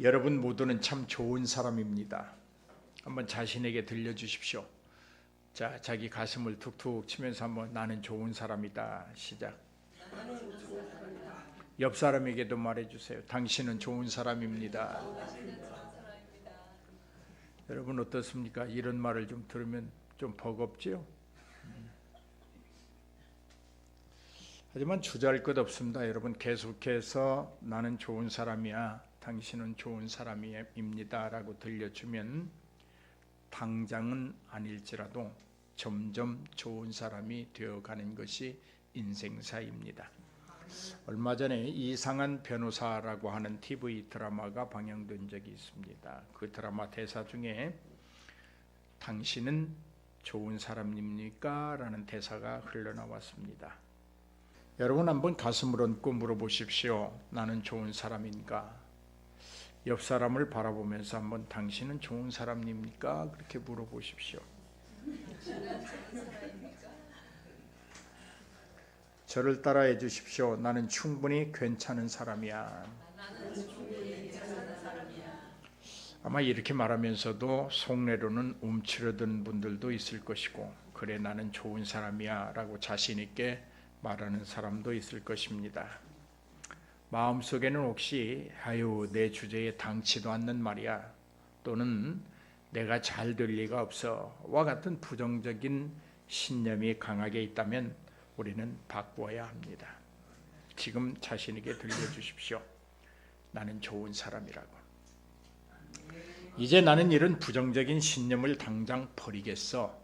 여러분 모두는 참 좋은 사람입니다. 한번 자신에게 들려주십시오. 자, 자기 가슴을 툭툭 치면서 한번 나는 좋은 사람이다. 시작. 옆 사람에게도 말해주세요. 당신은 좋은 사람입니다. 여러분 어떻습니까? 이런 말을 좀 들으면 좀 버겁지요? 하지만 주저할 것 없습니다. 여러분 계속해서 나는 좋은 사람이야, 당신은 좋은 사람입니다 라고 들려주면 당장은 아닐지라도 점점 좋은 사람이 되어가는 것이 인생사입니다. 얼마 전에 이상한 변호사라고 하는 TV 드라마가 방영된 적이 있습니다. 그 드라마 대사 중에 당신은 좋은 사람입니까? 라는 대사가 흘러나왔습니다. 여러분 한번 가슴을 얹고 물어보십시오. 나는 좋은 사람인가? 옆 사람을 바라보면서 한번 당신은 좋은 사람입니까? 그렇게 물어보십시오. 저를 따라해 주십시오. 나는 충분히 괜찮은 사람이야. 아마 이렇게 말하면서도 속내로는 움츠러든 분들도 있을 것이고, 그래 나는 좋은 사람이야 라고 자신 있게 말하는 사람도 있을 것입니다. 마음속에는 혹시 아유 내 주제에 당치도 않는 말이야, 또는 내가 잘 될 리가 없어 와 같은 부정적인 신념이 강하게 있다면 우리는 바꾸어야 합니다. 지금 자신에게 들려주십시오. 나는 좋은 사람이라고. 이제 나는 이런 부정적인 신념을 당장 버리겠어.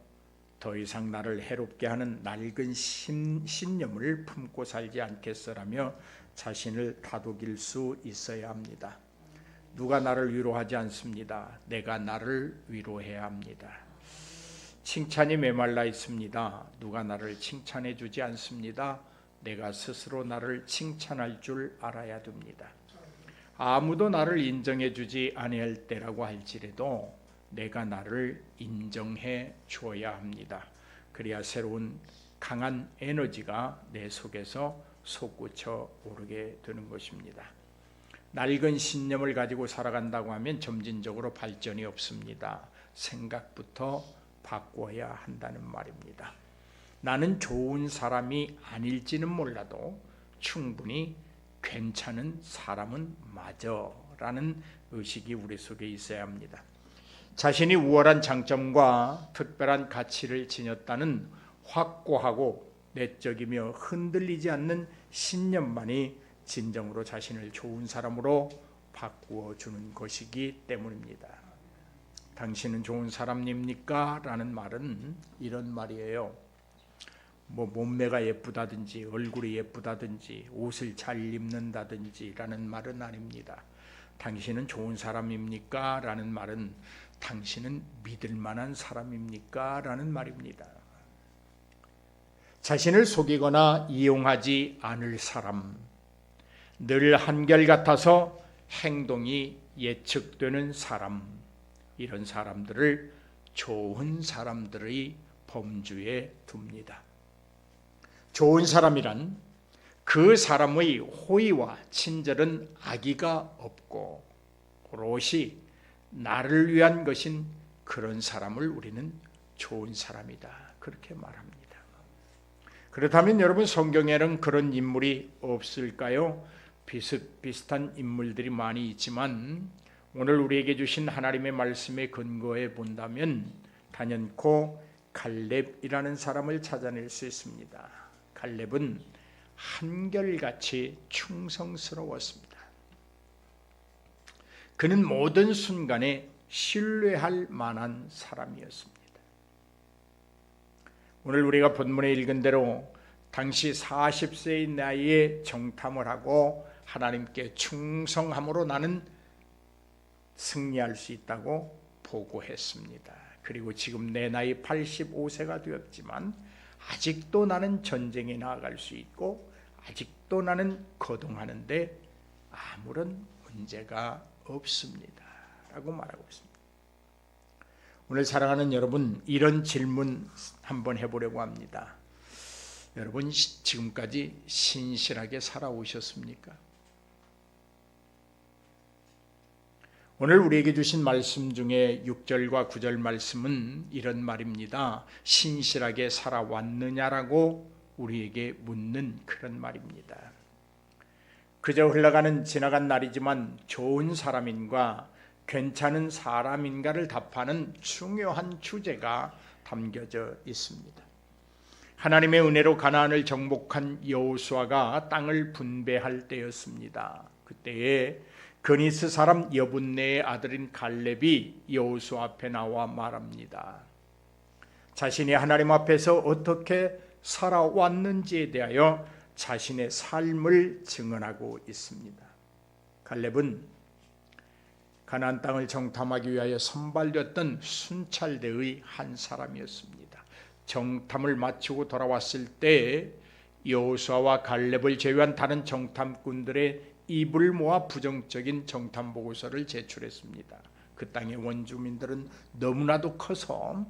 더 이상 나를 해롭게 하는 낡은 신념을 품고 살지 않겠어라며 자신을 다독일 수 있어야 합니다. 누가 나를 위로하지 않습니다. 내가 나를 위로해야 합니다. 칭찬이 메말라 있습니다. 누가 나를 칭찬해 주지 않습니다. 내가 스스로 나를 칭찬할 줄 알아야 됩니다. 아무도 나를 인정해 주지 아니할 때라고 할지라도 내가 나를 인정해 주어야 합니다. 그래야 새로운 강한 에너지가 내 속에서 솟구쳐 오르게 되는 것입니다. 낡은 신념을 가지고 살아간다고 하면 점진적으로 발전이 없습니다. 생각부터 바꿔야 한다는 말입니다. 나는 좋은 사람이 아닐지는 몰라도 충분히 괜찮은 사람은 맞아 라는 의식이 우리 속에 있어야 합니다. 자신이 우월한 장점과 특별한 가치를 지녔다는 확고하고 내적이며 흔들리지 않는 신념만이 진정으로 자신을 좋은 사람으로 바꾸어 주는 것이기 때문입니다. 당신은 좋은 사람입니까? 라는 말은 이런 말이에요. 몸매가 예쁘다든지 얼굴이 예쁘다든지 옷을 잘 입는다든지 라는 말은 아닙니다. 당신은 좋은 사람입니까? 라는 말은 당신은 믿을 만한 사람입니까? 라는 말입니다. 자신을 속이거나 이용하지 않을 사람, 늘 한결같아서 행동이 예측되는 사람, 이런 사람들을 좋은 사람들의 범주에 둡니다. 좋은 사람이란 그 사람의 호의와 친절은 악의가 없고 오롯이 나를 위한 것인 그런 사람을 우리는 좋은 사람이다, 그렇게 말합니다. 그렇다면 여러분 성경에는 그런 인물이 없을까요? 비슷비슷한 인물들이 많이 있지만 오늘 우리에게 주신 하나님의 말씀에 근거해 본다면 단연코 갈렙이라는 사람을 찾아낼 수 있습니다. 갈렙은 한결같이 충성스러웠습니다. 그는 모든 순간에 신뢰할 만한 사람이었습니다. 오늘 우리가 본문에 읽은 대로 당시 40세의 나이에 정탐을 하고 하나님께 충성함으로 나는 승리할 수 있다고 보고했습니다. 그리고 지금 내 나이 85세가 되었지만 아직도 나는 전쟁에 나아갈 수 있고 아직도 나는 거동하는데 아무런 문제가 없습니다 라고 말하고 있습니다. 오늘 사랑하는 여러분, 이런 질문 한번 해보려고 합니다. 여러분 지금까지 신실하게 살아오셨습니까? 오늘 우리에게 주신 말씀 중에 6절과 9절 말씀은 이런 말입니다. 신실하게 살아왔느냐라고 우리에게 묻는 그런 말입니다. 그저 흘러가는 지나간 날이지만 좋은 사람인가 괜찮은 사람인가를 답하는 중요한 주제가 담겨져 있습니다. 하나님의 은혜로 가나안을 정복한 여호수아가 땅을 분배할 때였습니다. 그때에 그니스 사람 여분네의 아들인 갈렙이 여호수아 앞에 나와 말합니다. 자신이 하나님 앞에서 어떻게 살아왔는지에 대하여 자신의 삶을 증언하고 있습니다. 갈렙은 가나안 땅을 정탐하기 위하여 선발되었던 순찰대의 한 사람이었습니다. 정탐을 마치고 돌아왔을 때 여호수아와 갈렙을 제외한 다른 정탐꾼들의 입을 모아 부정적인 정탐 보고서를 제출했습니다. 그 땅의 원주민들은 너무나도 커서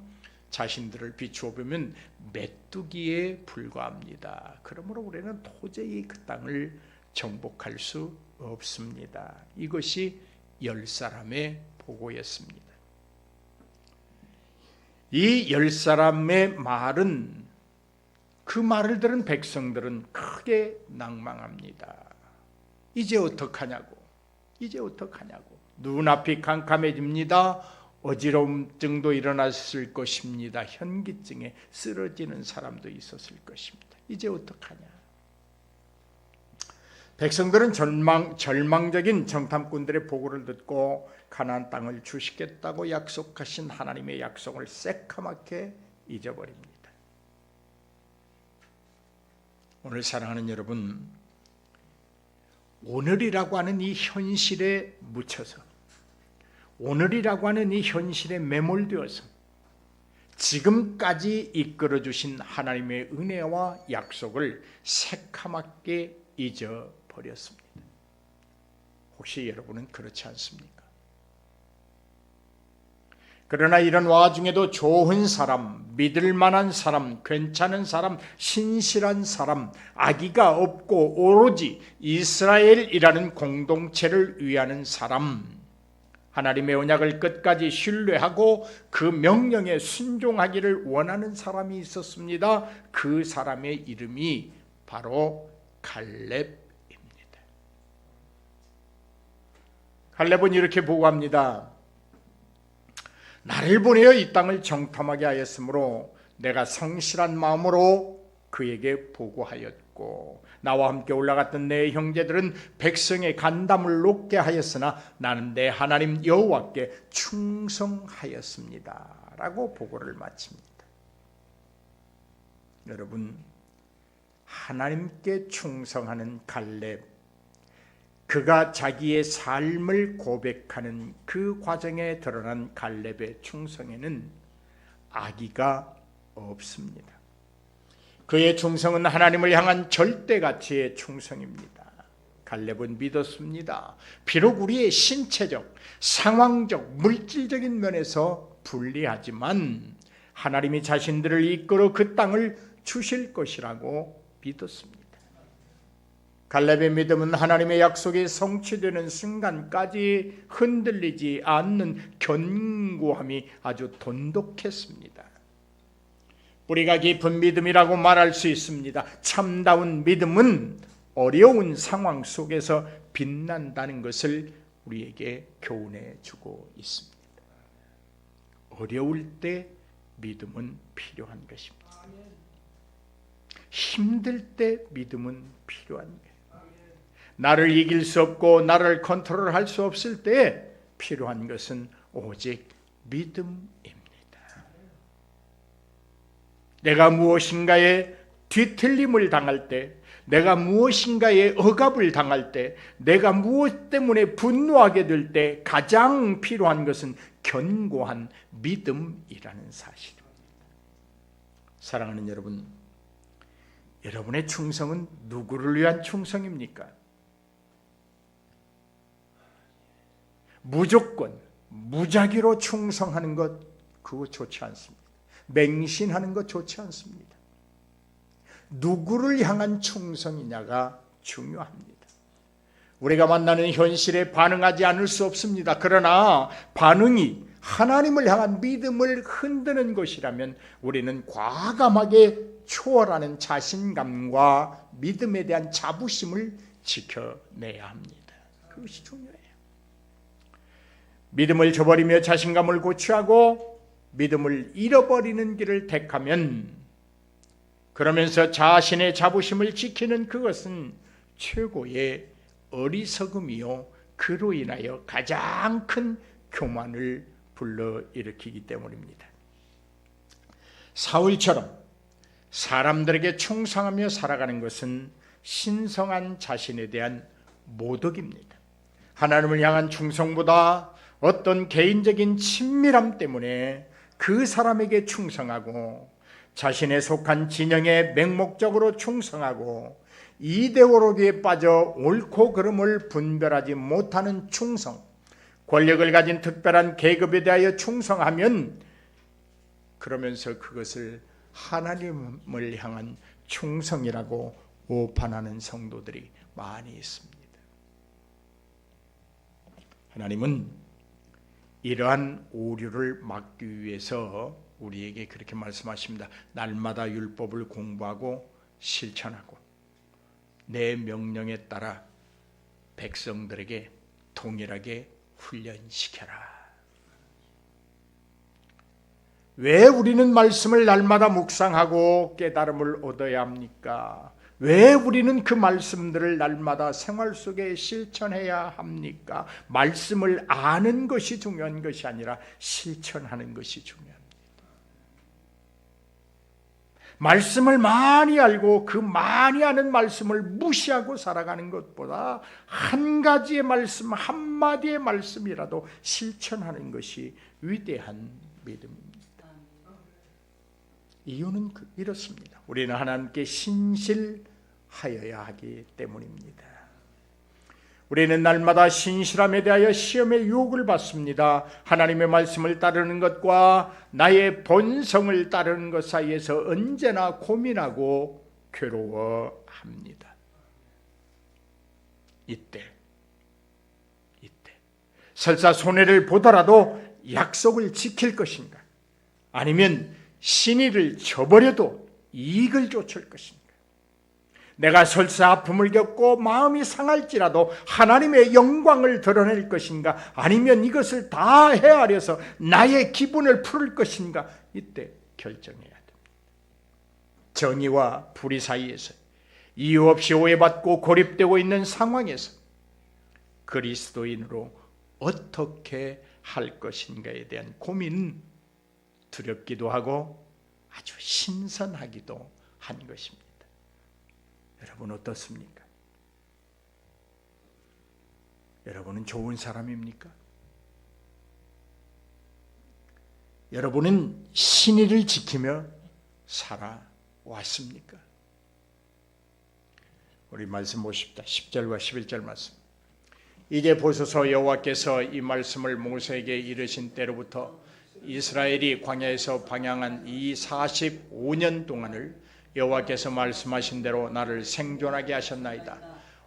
자신들을 비추어 보면 메뚜기에 불과합니다. 그러므로 우리는 도저히 그 땅을 정복할 수 없습니다. 이것이 10사람의 보고였습니다. 이 10사람의 말은, 그 말을 들은 백성들은 크게 낭망합니다. 이제 어떡하냐고, 이제 어떡하냐고. 눈앞이 캄캄해집니다. 어지러움증도 일어났을 것입니다. 현기증에 쓰러지는 사람도 있었을 것입니다. 이제 어떡하냐. 백성들은 절망적인 정탐꾼들의 보고를 듣고 가나안 땅을 주시겠다고 약속하신 하나님의 약속을 새카맣게 잊어버립니다. 오늘 사랑하는 여러분, 오늘이라고 하는 이 현실에 묻혀서, 오늘이라고 하는 이 현실에 매몰되어서 지금까지 이끌어주신 하나님의 은혜와 약속을 새카맣게 잊어버렸습니다. 혹시 여러분은 그렇지 않습니까? 그러나 이런 와중에도 좋은 사람, 믿을 만한 사람, 괜찮은 사람, 신실한 사람, 악의가 없고 오로지 이스라엘이라는 공동체를 위하는 사람, 하나님의 언약을 끝까지 신뢰하고 그 명령에 순종하기를 원하는 사람이 있었습니다. 그 사람의 이름이 바로 갈렙입니다. 갈렙은 이렇게 보고합니다. 나를 보내어 이 땅을 정탐하게 하였으므로 내가 성실한 마음으로 그에게 보고하였고, 나와 함께 올라갔던 내 형제들은 백성의 간담을 높게 하였으나 나는 내 하나님 여호와께 충성하였습니다 라고 보고를 마칩니다. 여러분, 하나님께 충성하는 갈렙, 그가 자기의 삶을 고백하는 그 과정에 드러난 갈렙의 충성에는 악의가 없습니다. 그의 충성은 하나님을 향한 절대가치의 충성입니다. 갈렙은 믿었습니다. 비록 우리의 신체적, 상황적, 물질적인 면에서 불리하지만 하나님이 자신들을 이끌어 그 땅을 주실 것이라고 믿었습니다. 갈렙의 믿음은 하나님의 약속이 성취되는 순간까지 흔들리지 않는 견고함이 아주 돈독했습니다. 뿌리가 깊은 믿음이라고 말할 수 있습니다. 참다운 믿음은 어려운 상황 속에서 빛난다는 것을 우리에게 교훈해 주고 있습니다. 어려울 때 믿음은 필요한 것입니다. 힘들 때 믿음은 필요한 거예요. 나를 이길 수 없고 나를 컨트롤할 수 없을 때 필요한 것은 오직 믿음입니다. 내가 무엇인가에 뒤틀림을 당할 때, 내가 무엇인가에 억압을 당할 때, 내가 무엇 때문에 분노하게 될 때 가장 필요한 것은 견고한 믿음이라는 사실입니다. 사랑하는 여러분, 여러분의 충성은 누구를 위한 충성입니까? 무조건 무작위로 충성하는 것, 그거 좋지 않습니다. 맹신하는 것 좋지 않습니다. 누구를 향한 충성이냐가 중요합니다. 우리가 만나는 현실에 반응하지 않을 수 없습니다. 그러나 반응이 하나님을 향한 믿음을 흔드는 것이라면 우리는 과감하게 초월하는 자신감과 믿음에 대한 자부심을 지켜내야 합니다. 그것이 중요해요. 믿음을 저버리며 자신감을 고취하고 믿음을 잃어버리는 길을 택하면, 그러면서 자신의 자부심을 지키는 그것은 최고의 어리석음이요, 그로 인하여 가장 큰 교만을 불러일으키기 때문입니다. 사울처럼 사람들에게 충성하며 살아가는 것은 신성한 자신에 대한 모독입니다. 하나님을 향한 충성보다 어떤 개인적인 친밀함 때문에 그 사람에게 충성하고 자신의 속한 진영에 맹목적으로 충성하고 이데올로기에 빠져 옳고 그름을 분별하지 못하는 충성, 권력을 가진 특별한 계급에 대하여 충성하면, 그러면서 그것을 하나님을 향한 충성이라고 오판하는 성도들이 많이 있습니다. 하나님은 이러한 오류를 막기 위해서 우리에게 그렇게 말씀하십니다. 날마다 율법을 공부하고 실천하고 내 명령에 따라 백성들에게 동일하게 훈련시켜라. 왜 우리는 말씀을 날마다 묵상하고 깨달음을 얻어야 합니까? 왜 우리는 그 말씀들을 날마다 생활 속에 실천해야 합니까? 말씀을 아는 것이 중요한 것이 아니라 실천하는 것이 중요합니다. 말씀을 많이 알고 그 많이 아는 말씀을 무시하고 살아가는 것보다 한 가지의 말씀, 한 마디의 말씀이라도 실천하는 것이 위대한 믿음입니다. 이유는 이렇습니다. 우리는 하나님께 신실하여야 하기 때문입니다. 우리는 날마다 신실함에 대하여 시험의 유혹을 받습니다. 하나님의 말씀을 따르는 것과 나의 본성을 따르는 것 사이에서 언제나 고민하고 괴로워합니다. 이때 설사 손해를 보더라도 약속을 지킬 것인가, 아니면 신의를 저버려도 이익을 쫓을 것인가, 내가 설사 아픔을 겪고 마음이 상할지라도 하나님의 영광을 드러낼 것인가, 아니면 이것을 다 헤아려서 나의 기분을 풀을 것인가, 이때 결정해야 됩니다. 정의와 불의 사이에서 이유 없이 오해받고 고립되고 있는 상황에서 그리스도인으로 어떻게 할 것인가에 대한 고민은 두렵기도 하고 아주 신선하기도 한 것입니다. 여러분 어떻습니까? 여러분은 좋은 사람입니까? 여러분은 신의를 지키며 살아왔습니까? 우리 말씀 보십시다. 10절과 11절 말씀. 이제 보소서, 여호와께서 이 말씀을 모세에게 이르신 때로부터 이스라엘이 광야에서 방향한 이 45년 동안을 여호와께서 말씀하신 대로 나를 생존하게 하셨나이다.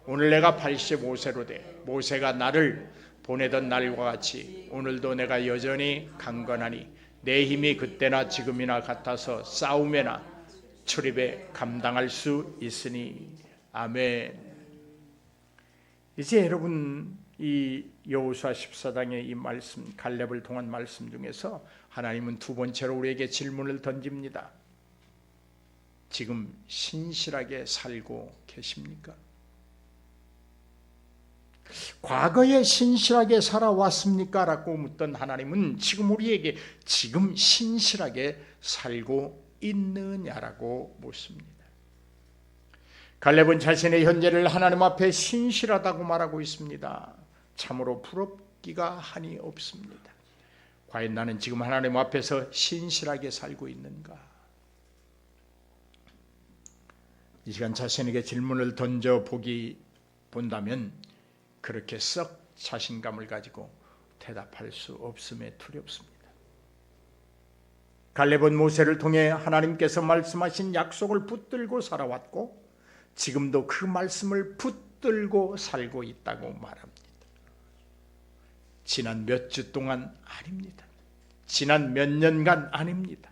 오늘 내가 85세로 돼 모세가 나를 보내던 날과 같이 오늘도 내가 여전히 강건하니 내 힘이 그때나 지금이나 같아서 싸움에나 출입에 감당할 수 있으니. 아멘. 이제 여러분, 이 여호수아 14장의 이 말씀, 갈렙을 통한 말씀 중에서 하나님은 두 번째로 우리에게 질문을 던집니다. 지금 신실하게 살고 계십니까? 과거에 신실하게 살아왔습니까? 라고 묻던 하나님은 지금 우리에게 지금 신실하게 살고 있느냐라고 묻습니다. 갈렙은 자신의 현재를 하나님 앞에 신실하다고 말하고 있습니다. 참으로 부럽기가 한이 없습니다. 과연 나는 지금 하나님 앞에서 신실하게 살고 있는가? 이 시간 자신에게 질문을 본다면 그렇게 썩 자신감을 가지고 대답할 수 없음에 두렵습니다. 갈렙은 모세를 통해 하나님께서 말씀하신 약속을 붙들고 살아왔고 지금도 그 말씀을 붙들고 살고 있다고 말합니다. 지난 몇 주 동안 아닙니다. 지난 몇 년간 아닙니다.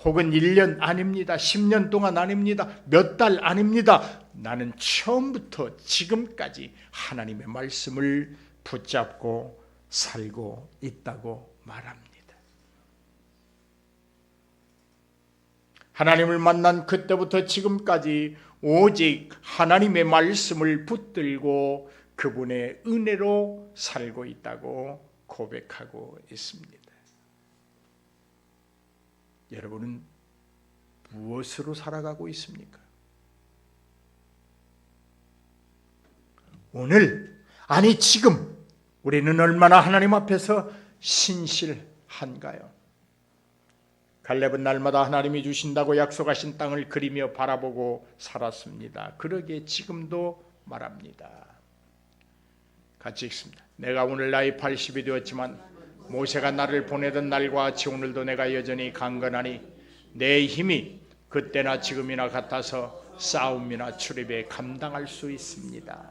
혹은 1년 아닙니다. 10년 동안 아닙니다. 몇 달 아닙니다. 나는 처음부터 지금까지 하나님의 말씀을 붙잡고 살고 있다고 말합니다. 하나님을 만난 그때부터 지금까지 오직 하나님의 말씀을 붙들고 그분의 은혜로 살고 있다고 고백하고 있습니다. 여러분은 무엇으로 살아가고 있습니까? 오늘, 아니 지금 우리는 얼마나 하나님 앞에서 신실한가요? 갈렙은 날마다 하나님이 주신다고 약속하신 땅을 그리며 바라보고 살았습니다. 그러기에 지금도 말합니다. 같이 읽습니다. 내가 오늘 나이 80이 되었지만 모세가 나를 보내던 날과 같이 오늘도 내가 여전히 강건하니 내 힘이 그때나 지금이나 같아서 싸움이나 출입에 감당할 수 있습니다.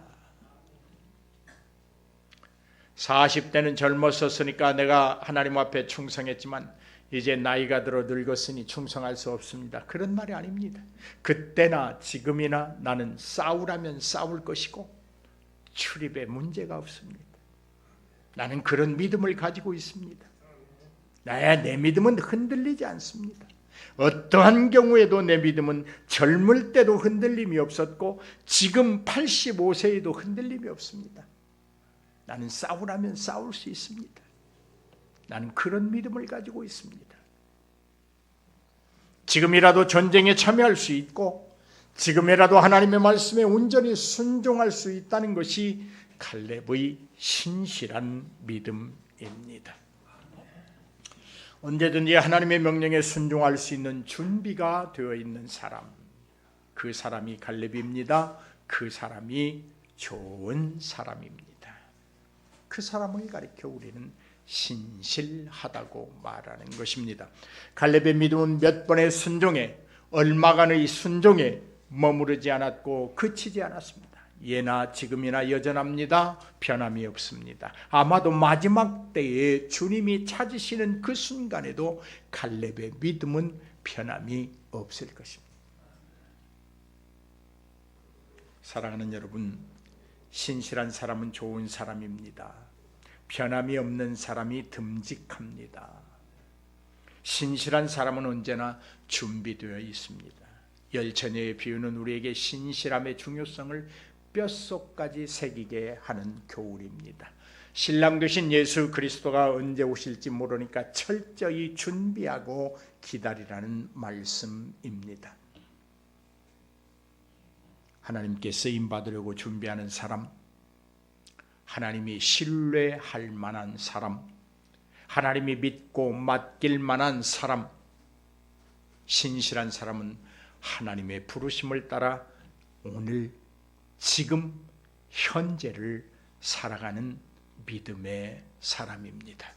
40대는 젊었었으니까 내가 하나님 앞에 충성했지만 이제 나이가 들어 늙었으니 충성할 수 없습니다. 그런 말이 아닙니다. 그때나 지금이나 나는 싸우라면 싸울 것이고 출입에 문제가 없습니다. 나는 그런 믿음을 가지고 있습니다. 내 믿음은 흔들리지 않습니다. 어떠한 경우에도 내 믿음은 젊을 때도 흔들림이 없었고 지금 85세에도 흔들림이 없습니다. 나는 싸우라면 싸울 수 있습니다. 나는 그런 믿음을 가지고 있습니다. 지금이라도 전쟁에 참여할 수 있고 지금이라도 하나님의 말씀에 온전히 순종할 수 있다는 것이 갈렙의 신실한 믿음입니다. 언제든지 하나님의 명령에 순종할 수 있는 준비가 되어 있는 사람, 그 사람이 갈렙입니다. 그 사람이 좋은 사람입니다. 그 사람을 가리켜 우리는 신실하다고 말하는 것입니다. 갈렙의 믿음은 몇 번의 순종에, 얼마간의 순종에 머무르지 않았고 그치지 않았습니다. 예나 지금이나 여전합니다. 변함이 없습니다. 아마도 마지막 때에 주님이 찾으시는 그 순간에도 갈렙의 믿음은 변함이 없을 것입니다. 사랑하는 여러분, 신실한 사람은 좋은 사람입니다. 변함이 없는 사람이 듬직합니다. 신실한 사람은 언제나 준비되어 있습니다. 열처녀의 비유는 우리에게 신실함의 중요성을 뼛속까지 새기게 하는 교훈입니다. 신랑 되신 예수 그리스도가 언제 오실지 모르니까 철저히 준비하고 기다리라는 말씀입니다. 하나님께 쓰임받으려고 준비하는 사람, 하나님이 신뢰할 만한 사람, 하나님이 믿고 맡길 만한 사람, 신실한 사람은 하나님의 부르심을 따라 오늘, 지금, 현재를 살아가는 믿음의 사람입니다.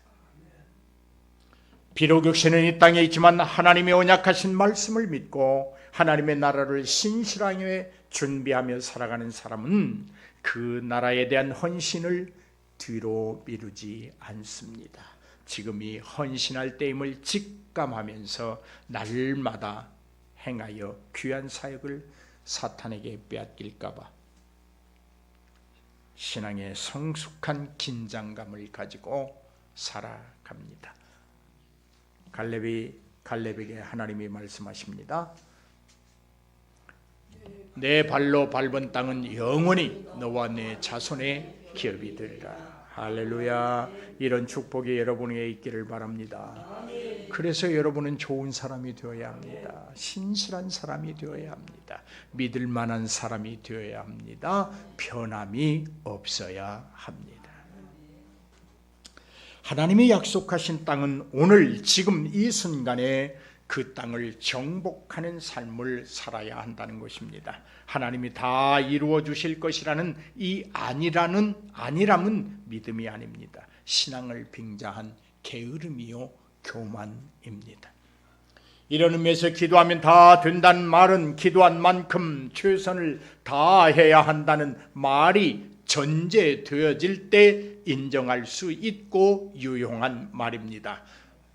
비록 육신은 이 땅에 있지만 하나님의 언약하신 말씀을 믿고 하나님의 나라를 신실하게 준비하며 살아가는 사람은 그 나라에 대한 헌신을 뒤로 미루지 않습니다. 지금이 헌신할 때임을 직감하면서 날마다 행하여 귀한 사역을 사탄에게 빼앗길까 봐 신앙의 성숙한 긴장감을 가지고 살아갑니다. 갈렙에게 하나님이 말씀하십니다. 내 발로 밟은 땅은 영원히 너와 내 자손의 기업이 되리라. 할렐루야. 이런 축복이 여러분에게 있기를 바랍니다. 그래서 여러분은 좋은 사람이 되어야 합니다. 신실한 사람이 되어야 합니다. 믿을 만한 사람이 되어야 합니다. 변함이 없어야 합니다. 하나님이 약속하신 땅은 오늘 지금 이 순간에 그 땅을 정복하는 삶을 살아야 한다는 것입니다. 하나님이 다 이루어 주실 것이라는 이 아니람은 믿음이 아닙니다. 신앙을 빙자한 게으름이요 교만입니다. 이런 의미에서 기도하면 다 된다는 말은 기도한 만큼 최선을 다해야 한다는 말이 전제되어질 때 인정할 수 있고 유용한 말입니다.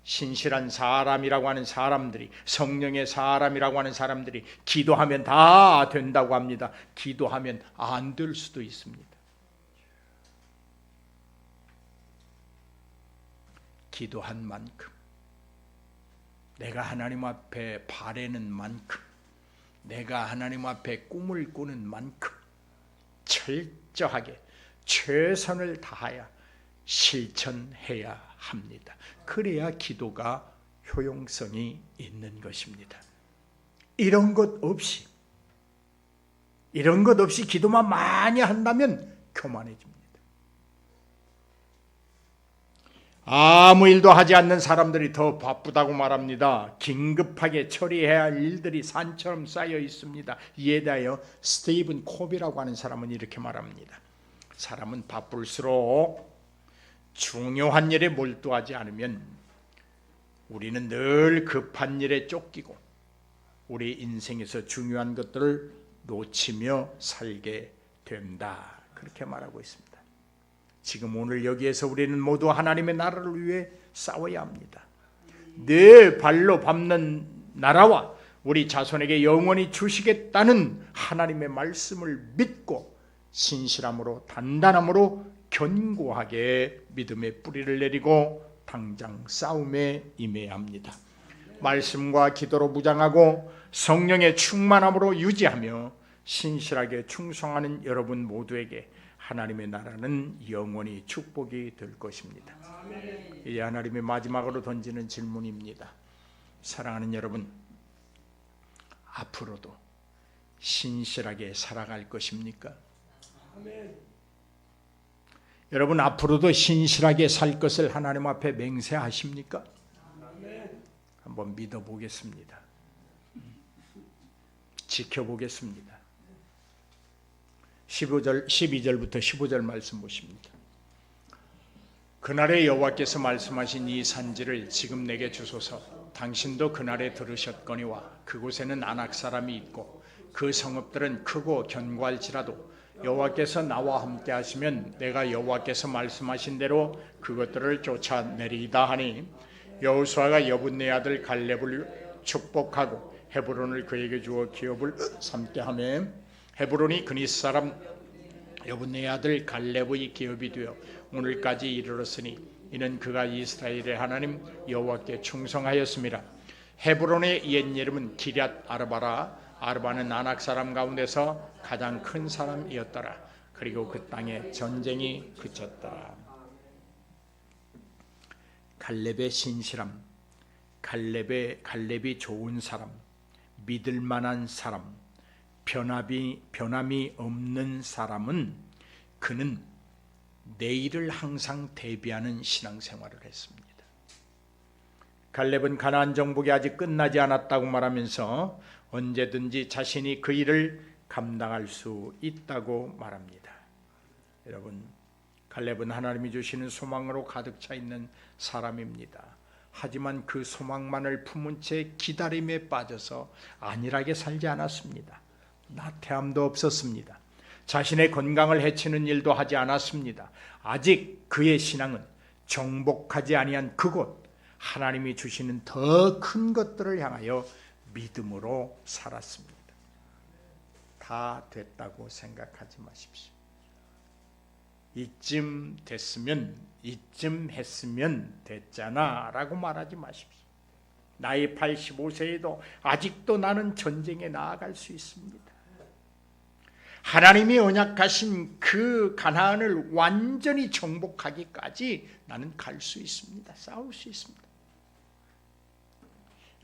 신실한 사람이라고 하는 사람들이, 성령의 사람이라고 하는 사람들이 기도하면 다 된다고 합니다. 기도하면 안 될 수도 있습니다. 기도한 만큼, 내가 하나님 앞에 바라는 만큼, 내가 하나님 앞에 꿈을 꾸는 만큼 철저하게 최선을 다하여 실천해야 합니다. 그래야 기도가 효용성이 있는 것입니다. 이런 것 없이 기도만 많이 한다면 교만해집니다. 아무 일도 하지 않는 사람들이 더 바쁘다고 말합니다. 긴급하게 처리해야 할 일들이 산처럼 쌓여 있습니다. 이에 대하여 스티븐 코비라고 하는 사람은 이렇게 말합니다. 사람은 바쁠수록 중요한 일에 몰두하지 않으면 우리는 늘 급한 일에 쫓기고 우리 인생에서 중요한 것들을 놓치며 살게 된다. 그렇게 말하고 있습니다. 지금 오늘 여기에서 우리는 모두 하나님의 나라를 위해 싸워야 합니다. 내 발로 밟는 나라와 우리 자손에게 영원히 주시겠다는 하나님의 말씀을 믿고 신실함으로 단단함으로 견고하게 믿음의 뿌리를 내리고 당장 싸움에 임해야 합니다. 말씀과 기도로 무장하고 성령의 충만함으로 유지하며 신실하게 충성하는 여러분 모두에게 하나님의 나라는 영원히 축복이 될 것입니다. 이 하나님의 마지막으로 던지는 질문입니다. 사랑하는 여러분, 앞으로도 신실하게 살아갈 것입니까? 여러분, 앞으로도 신실하게 살 것을 하나님 앞에 맹세하십니까? 한번 믿어보겠습니다. 지켜보겠습니다. 12절부터 15절 말씀 보십니다. 그날에 여호와께서 말씀하신 이 산지를 지금 내게 주소서. 당신도 그날에 들으셨거니와 그곳에는 아낙 사람이 있고 그 성읍들은 크고 견고할지라도 여호와께서 나와 함께 하시면 내가 여호와께서 말씀하신 대로 그것들을 쫓아내리이다 하니, 여호수아가 여분네 아들 갈렙을 축복하고 헤브론을 그에게 주어 기업을 삼게 하며 헤브론이 그니스 사람 여분네 아들 갈렙의 기업이 되어 오늘까지 이르렀으니 이는 그가 이스라엘의 하나님 여호와께 충성하였습니다. 헤브론의 옛 이름은 기럇 아르바라. 아르바는 아낙 사람 가운데서 가장 큰 사람이었더라. 그리고 그 땅에 전쟁이 그쳤더라. 갈렙의 신실함, 갈렙이 좋은 사람, 믿을 만한 사람, 변함이 없는 사람은 그는 내일을 항상 대비하는 신앙생활을 했습니다. 갈렙은 가나안 정복이 아직 끝나지 않았다고 말하면서 언제든지 자신이 그 일을 감당할 수 있다고 말합니다. 여러분, 갈렙은 하나님이 주시는 소망으로 가득 차 있는 사람입니다. 하지만 그 소망만을 품은 채 기다림에 빠져서 안일하게 살지 않았습니다. 나태함도 없었습니다. 자신의 건강을 해치는 일도 하지 않았습니다. 아직 그의 신앙은 정복하지 아니한 그곳, 하나님이 주시는 더 큰 것들을 향하여 믿음으로 살았습니다. 다 됐다고 생각하지 마십시오. 이쯤 됐으면, 이쯤 했으면 됐잖아 라고 말하지 마십시오. 나이 85세에도 아직도 나는 전쟁에 나아갈 수 있습니다. 하나님이 언약하신 그 가나안을 완전히 정복하기까지 나는 갈 수 있습니다. 싸울 수 있습니다.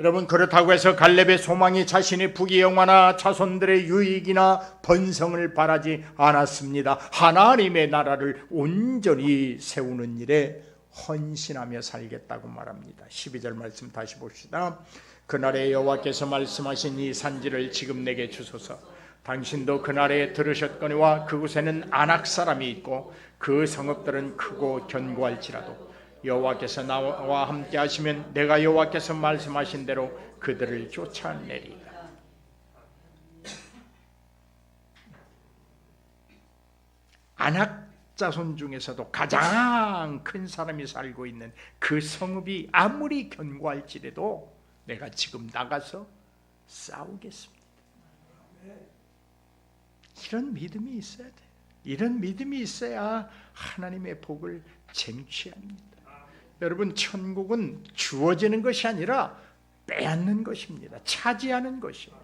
여러분, 그렇다고 해서 갈렙의 소망이 자신의 부귀영화나 자손들의 유익이나 번성을 바라지 않았습니다. 하나님의 나라를 온전히 세우는 일에 헌신하며 살겠다고 말합니다. 12절 말씀 다시 봅시다. 그날에 여호와께서 말씀하신 이 산지를 지금 내게 주소서. 당신도 그날에 들으셨거니와 그곳에는 아낙 사람이 있고 그 성읍들은 크고 견고할지라도 여호와께서 나와 함께 하시면 내가 여호와께서 말씀하신 대로 그들을 쫓아내리라. 아낙 자손 중에서도 가장 큰 사람이 살고 있는 그 성읍이 아무리 견고할지라도 내가 지금 나가서 싸우겠습니다. 이런 믿음이 있어야 돼. 이런 믿음이 있어야 하나님의 복을 쟁취합니다. 여러분, 천국은 주어지는 것이 아니라 빼앗는 것입니다. 차지하는 것이에요.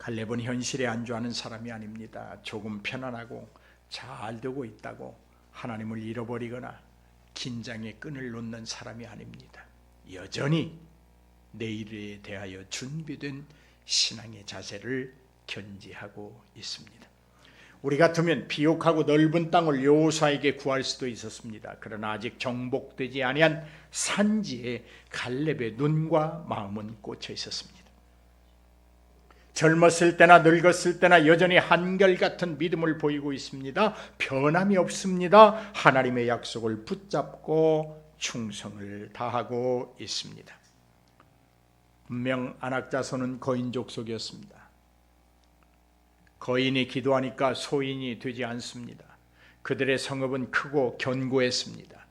갈렙은 현실에 안주하는 사람이 아닙니다. 조금 편안하고 잘 되고 있다고 하나님을 잃어버리거나 긴장의 끈을 놓는 사람이 아닙니다. 여전히 내일에 대하여 준비된 신앙의 자세를 견지하고 있습니다. 우리 같으면 비옥하고 넓은 땅을 여호수아에게 구할 수도 있었습니다. 그러나 아직 정복되지 아니한 산지에 갈렙의 눈과 마음은 꽂혀 있었습니다. 젊었을 때나 늙었을 때나 여전히 한결같은 믿음을 보이고 있습니다. 변함이 없습니다. 하나님의 약속을 붙잡고 충성을 다하고 있습니다. 분명 아낙 자손은 거인 족속이었습니다. 거인이 기도하니까 소인이 되지 않습니다. 그들의 성읍은 크고 견고했습니다.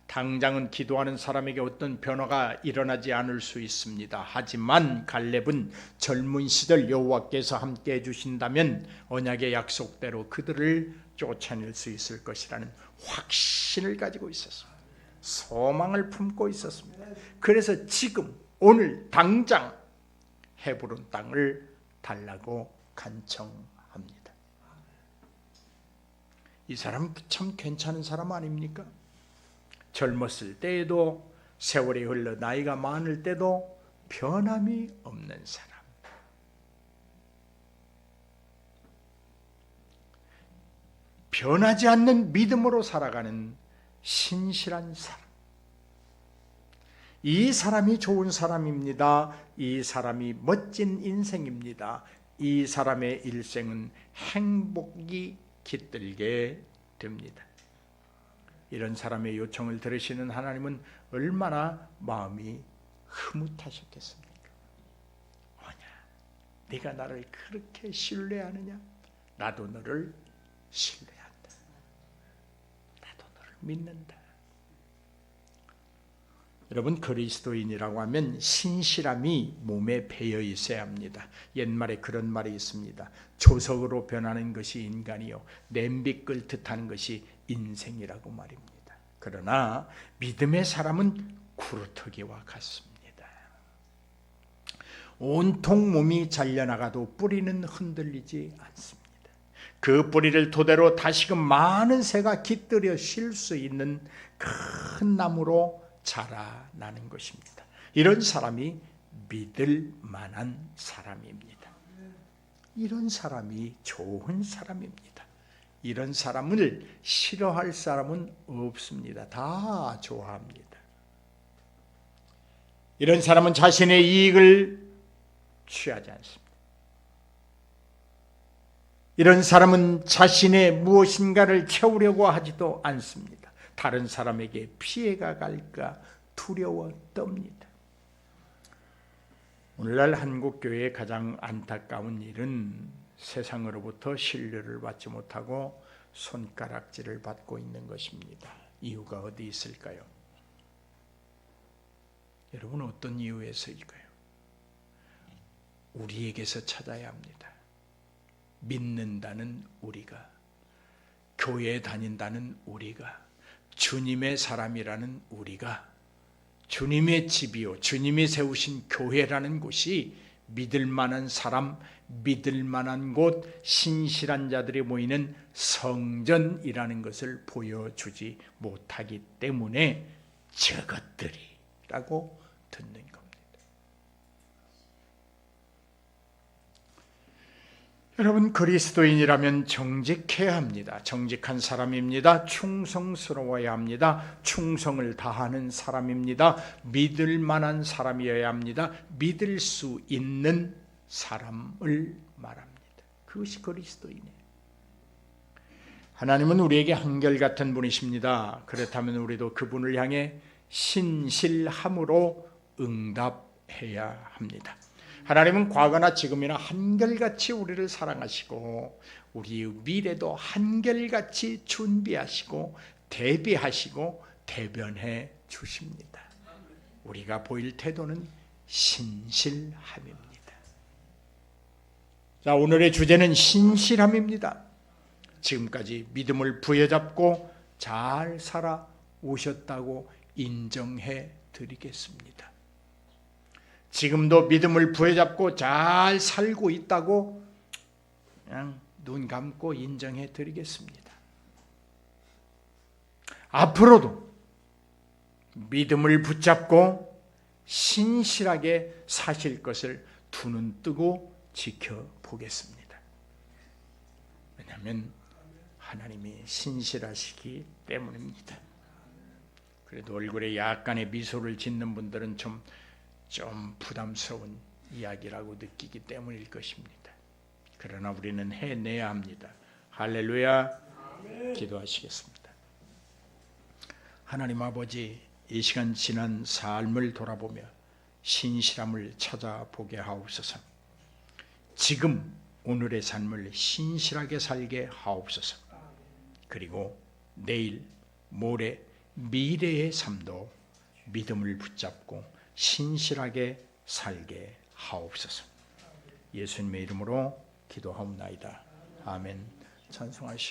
당장은 기도하는 사람에게 어떤 변화가 일어나지 않을 수 있습니다. 하지만 갈렙은 젊은 시절 여호와께서 함께 해주신다면 언약의 약속대로 그들을 쫓아낼 수 있을 것이라는 확신을 가지고 있었습니다. 소망을 품고 있었습니다. 그래서 지금 오늘 당장 헤브론 땅을 달라고 간청합니다. 이 사람 참 괜찮은 사람 아닙니까? 젊었을 때에도 세월이 흘러 나이가 많을 때도 변함이 없는 사람. 변하지 않는 믿음으로 살아가는 신실한 사람. 이 사람이 좋은 사람입니다. 이 사람이 멋진 인생입니다. 이 사람의 일생은 행복이 깃들게 됩니다. 이런 사람의 요청을 들으시는 하나님은 얼마나 마음이 흐뭇하셨겠습니까? 뭐냐, 네가 나를 그렇게 신뢰하느냐? 나도 너를 신뢰한다. 나도 너를 믿는다. 여러분, 그리스도인이라고 하면 신실함이 몸에 배어 있어야 합니다. 옛말에 그런 말이 있습니다. 조석으로 변하는 것이 인간이요 냄비 끓듯 하는 것이 인생이라고 말입니다. 그러나 믿음의 사람은 구루터기와 같습니다. 온통 몸이 잘려나가도 뿌리는 흔들리지 않습니다. 그 뿌리를 토대로 다시금 많은 새가 깃들여 쉴 수 있는 큰 나무로 자라나는 것입니다. 이런 사람이 믿을 만한 사람입니다. 이런 사람이 좋은 사람입니다. 이런 사람을 싫어할 사람은 없습니다. 다 좋아합니다. 이런 사람은 자신의 이익을 취하지 않습니다. 이런 사람은 자신의 무엇인가를 채우려고 하지도 않습니다. 다른 사람에게 피해가 갈까 두려워 떱니다. 오늘날 한국교회의 가장 안타까운 일은 세상으로부터 신뢰를 받지 못하고 손가락질을 받고 있는 것입니다. 이유가 어디 있을까요? 여러분, 어떤 이유에서일까요? 우리에게서 찾아야 합니다. 믿는다는 우리가, 교회에 다닌다는 우리가, 주님의 사람이라는 우리가, 주님의 집이요 주님이 세우신 교회라는 곳이 믿을 만한 사람, 믿을 만한 곳, 신실한 자들이 모이는 성전이라는 것을 보여주지 못하기 때문에 저것들이라고 듣는 겁니다. 여러분, 그리스도인이라면 정직해야 합니다. 정직한 사람입니다. 충성스러워야 합니다. 충성을 다하는 사람입니다. 믿을 만한 사람이어야 합니다. 믿을 수 있는 사람을 말합니다. 그것이 그리스도인이에요. 하나님은 우리에게 한결같은 분이십니다. 그렇다면 우리도 그분을 향해 신실함으로 응답해야 합니다. 하나님은 과거나 지금이나 한결같이 우리를 사랑하시고 우리의 미래도 한결같이 준비하시고 대비하시고 대변해 주십니다. 우리가 보일 태도는 신실함입니다. 자, 오늘의 주제는 신실함입니다. 지금까지 믿음을 부여잡고 잘 살아오셨다고 인정해 드리겠습니다. 지금도 믿음을 부여잡고 잘 살고 있다고 그냥 눈 감고 인정해 드리겠습니다. 앞으로도 믿음을 붙잡고 신실하게 사실 것을 두 눈 뜨고 지켜보겠습니다. 왜냐하면 하나님이 신실하시기 때문입니다. 그래도 얼굴에 약간의 미소를 짓는 분들은 좀 부담스러운 이야기라고 느끼기 때문일 것입니다. 그러나 우리는 해내야 합니다. 할렐루야. 기도하시겠습니다. 하나님 아버지, 이 시간 지난 삶을 돌아보며 신실함을 찾아보게 하옵소서. 지금 오늘의 삶을 신실하게 살게 하옵소서. 그리고 내일, 모레, 미래의 삶도 믿음을 붙잡고 신실하게 살게 하옵소서. 예수님의 이름으로 기도하옵나이다. 아멘. 찬송하시오.